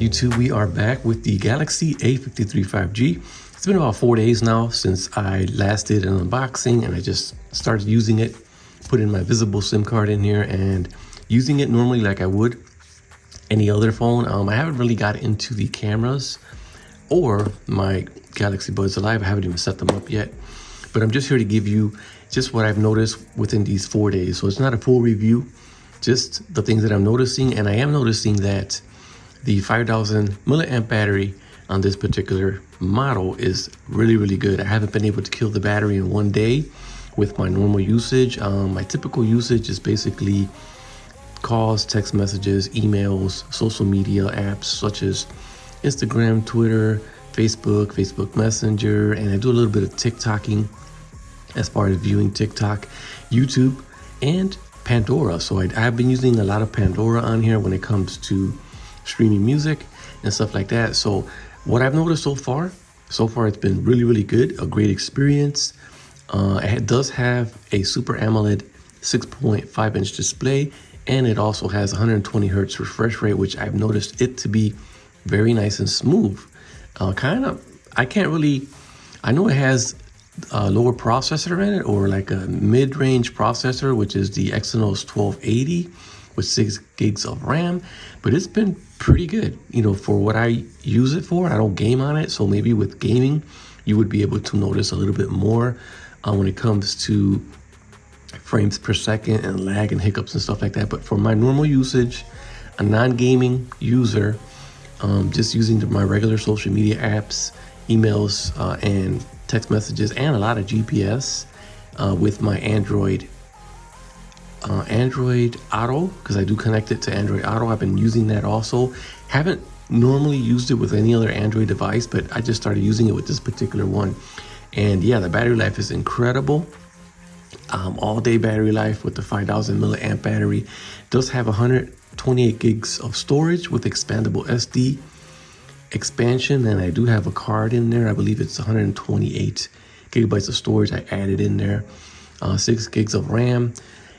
YouTube, we are back with the Galaxy A53 5G. It's been about 4 days now since I last did an unboxing, and I just started using it, put in my visible SIM card in here and using it normally like I would any other phone. I haven't really got into the cameras or my Galaxy Buds Alive. I haven't even set them up yet, but I'm just here to give you just what I've noticed within these 4 days. So it's not a full review, just the things that I'm noticing. And I am noticing that the 5,000 milliamp battery on this particular model is really good. I haven't been able to kill the battery in 1 day with my normal usage. My typical usage is basically calls, text messages, emails, social media apps such as Instagram, Twitter, Facebook Messenger, and I do a little bit of TikToking as far as viewing TikTok, YouTube, and Pandora. So I've been using a lot of Pandora on here when it comes to streaming music and stuff like that. So what I've noticed so far it's been really good, a great experience. It does have a Super AMOLED 6.5-inch display, and it also has 120 hertz refresh rate, which I've noticed it to be very nice and smooth. I know it has a lower processor in it, or like a mid-range processor, which is the Exynos 1280 with 6 gigs of RAM, but it's been pretty good, for what I use it for. I don't game on it, so maybe with gaming, you would be able to notice a little bit more when it comes to frames per second and lag and hiccups and stuff like that. But for my normal usage, a non-gaming user, just using my regular social media apps, emails, and text messages, and a lot of GPS with my Android Auto, because I do connect it to Android Auto. I've been using that also. Haven't normally used it with any other Android device, but I just started using it with this particular one. And yeah, the battery life is incredible. All day battery life with the 5,000 milliamp battery. It does have 128 gigs of storage with expandable SD expansion, and I do have a card in there. I believe it's 128 gigabytes of storage I added in there. 6 gigs of RAM,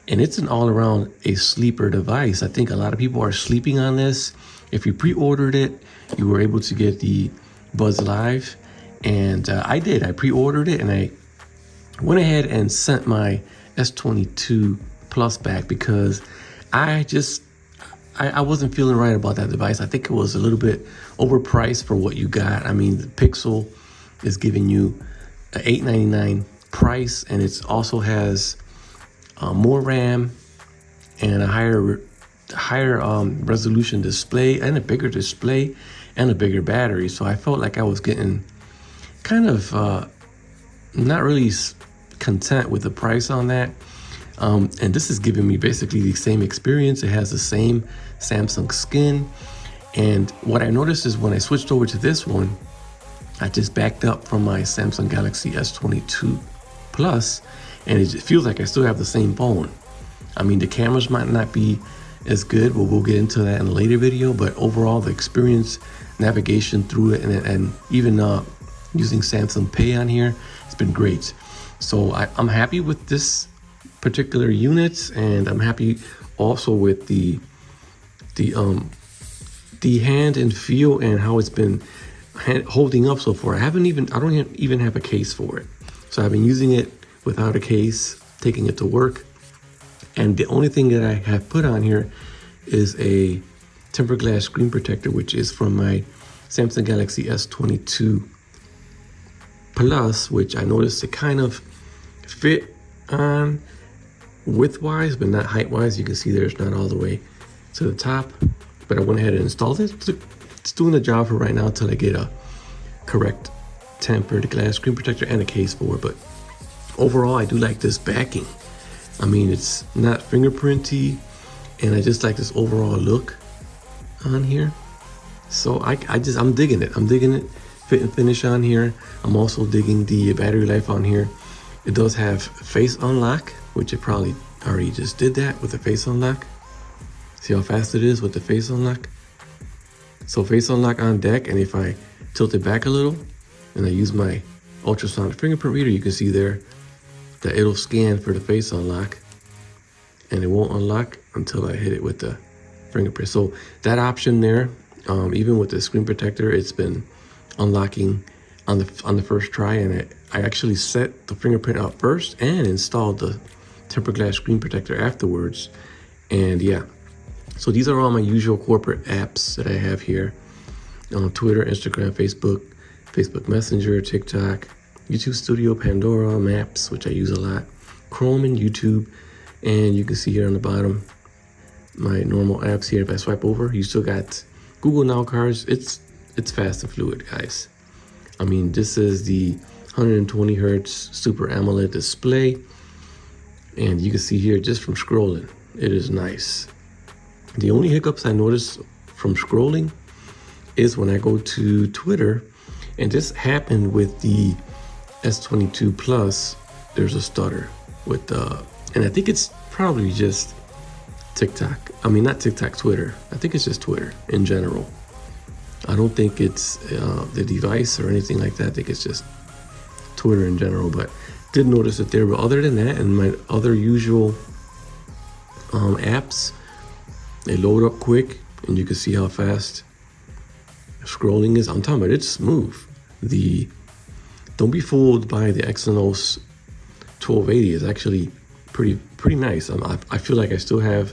and it's an all-around a sleeper device. I think a lot of people are sleeping on this. If you pre-ordered it, you were able to get the Buds Live, and I did. I pre-ordered it, and I went ahead and sent my S22 Plus back because I wasn't feeling right about that device. I think it was a little bit overpriced for what you got. I mean, the Pixel is giving you an $899 price, and it also has more RAM and a higher resolution display, and a bigger display, and a bigger battery. So I felt like I was getting kind of not really content with the price on that. And this is giving me basically the same experience. It has the same Samsung skin. And what I noticed is when I switched over to this one, I just backed up from my Samsung Galaxy S22 Plus, and it just feels like I still have the same phone. I mean, the cameras might not be as good, but we'll get into that in a later video. But overall, the experience, navigation through it, and even using Samsung Pay on here, it's been great. So I'm happy with this particular units, and I'm happy also with the hand and feel and how it's been holding up so far. I don't even have a case for it, so I've been using it without a case, taking it to work, and the only thing that I have put on here is a tempered glass screen protector, which is from my Samsung Galaxy S22 Plus, which I noticed it kind of fit on width-wise, but not height-wise. You can see there it's not all the way to the top, but I went ahead and installed it. It's doing the job for right now until I get a correct tempered glass screen protector and a case for it. But overall, I do like this backing. I mean, it's not fingerprinty, and I just like this overall look on here. So I'm digging it. I'm digging it. Fit and finish on here. I'm also digging the battery life on here. It does have face unlock, which it probably already just did that with the face unlock. See how fast it is with the face unlock? So face unlock on deck, and if I tilt it back a little and I use my ultrasonic fingerprint reader, you can see there that it'll scan for the face unlock, and it won't unlock until I hit it with the fingerprint. So that option there Even with the screen protector, it's been unlocking on the first try, and I actually set the fingerprint up first and installed the tempered glass screen protector afterwards. And yeah, so these are all my usual corporate apps that I have here on Twitter, Instagram, Facebook Messenger, TikTok, YouTube Studio, Pandora, Maps, which I use a lot, Chrome and YouTube. And you can see here on the bottom my normal apps here. If I swipe over, you still got Google Now cards. It's fast and fluid, guys. I mean, this is the 120 hertz Super AMOLED display, and you can see here just from scrolling, it is nice. The only hiccups I notice from scrolling is when I go to Twitter, and this happened with the S22 Plus. There's a stutter with and I think it's probably just TikTok. I mean, not TikTok, Twitter. I think it's just Twitter in general. I don't think it's the device or anything like that. I think it's just Twitter in general, but did notice it there. But other than that, and my other usual apps, they load up quick, and you can see how fast scrolling is. I'm talking about it's smooth. Don't be fooled by the Exynos 1280. It's actually pretty nice. I feel like I still have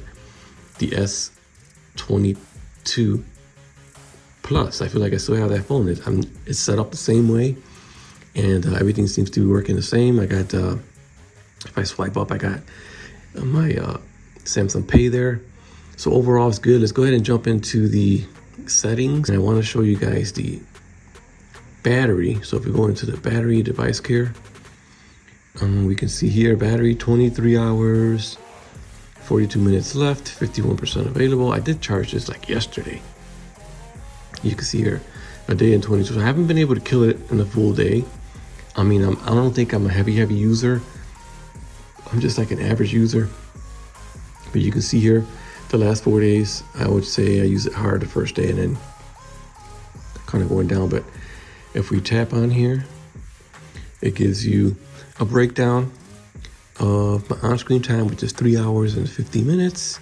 the S22 Plus. I feel like I still have that phone. It's set up the same way, and everything seems to be working the same. I got, if I swipe up, I got my Samsung Pay there. So overall, it's good. Let's go ahead and jump into the settings. And I want to show you guys the battery. So if we go into the battery device care, we can see here battery 23 hours, 42 minutes left, 51% available. I did charge this like yesterday. You can see here a day and 22. So I haven't been able to kill it in a full day. I mean, I don't think I'm a heavy user. I'm just like an average user. But you can see here the last 4 days, I would say I use it hard the first day and then kind of going down. But if we tap on here, it gives you a breakdown of my on-screen time, which is 3 hours and 50 minutes.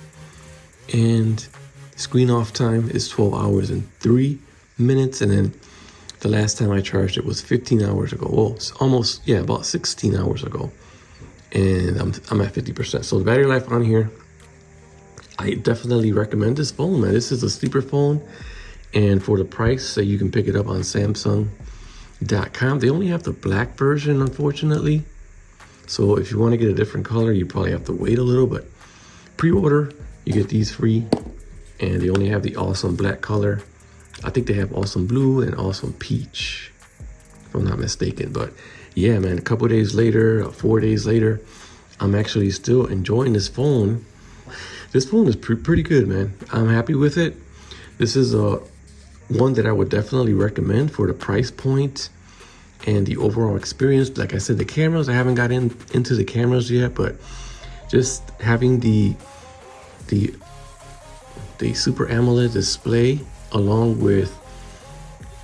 And screen off time is 12 hours and 3 minutes. And then the last time I charged it was 15 hours ago. Well, it's almost, yeah, about 16 hours ago. And I'm at 50%. So the battery life on here, I definitely recommend this phone, man. This is a sleeper phone. And for the price, you can pick it up on Samsung.com. They only have the black version, unfortunately. So if you want to get a different color, you probably have to wait a little, but pre-order, you get these free. And they only have the awesome black color. I think they have awesome blue and awesome peach, if I'm not mistaken. But yeah, man, a couple days later, 4 days later, I'm actually still enjoying this phone. This phone is pretty good, man. I'm happy with it. This is one that I would definitely recommend for the price point and the overall experience. Like I said, the cameras, I haven't got into the cameras yet, but just having the Super AMOLED display along with,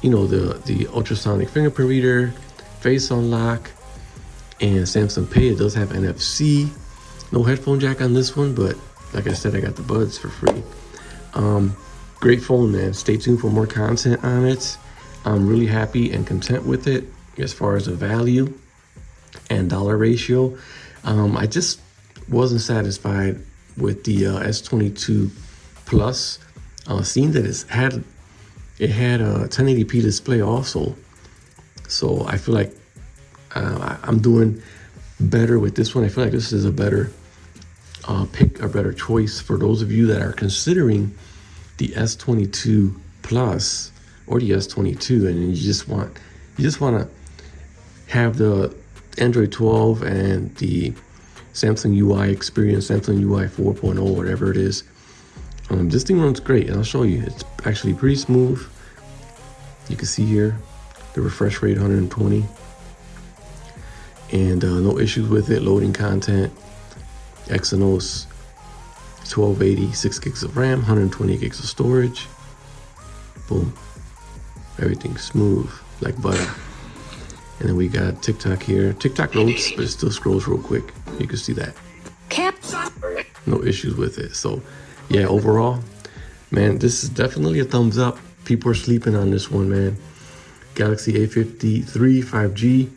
you know, the ultrasonic fingerprint reader, face unlock, and Samsung Pay. It does have NFC. No headphone jack on this one, but like I said, I got the buds for free. Great phone, man. Stay tuned for more content on it. I'm really happy and content with it as far as the value and dollar ratio. I just wasn't satisfied with the S22 Plus. Seeing that it had a 1080p display also. So I feel like I'm doing better with this one. I feel like this is a better pick, a better choice for those of you that are considering the S22 Plus or the S22, and you just want to have the Android 12 and the Samsung UI experience, Samsung UI 4.0, whatever it is. This thing runs great, and I'll show you. It's actually pretty smooth. You can see here the refresh rate 120, and no issues with it. Loading content, Exynos 1280, 6 gigs of RAM, 120 gigs of storage. Boom. Everything smooth like butter. And then we got TikTok here. TikTok loads, but it still scrolls real quick. You can see that. No issues with it. So yeah, overall, man, this is definitely a thumbs up. People are sleeping on this one, man. Galaxy A53 5G.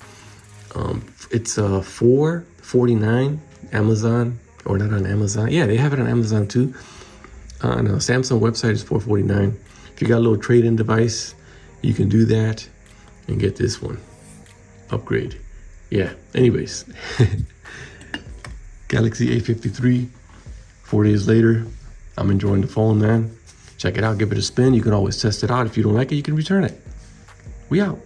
It's $449 Amazon, or not on Amazon. Yeah, they have it on Amazon too. On the Samsung website is $449. If you got a little trade-in device, you can do that and get this one. Upgrade. Yeah, anyways. Galaxy A53, 4 days later. I'm enjoying the phone, man. Check it out, give it a spin. You can always test it out. If you don't like it, you can return it. We out.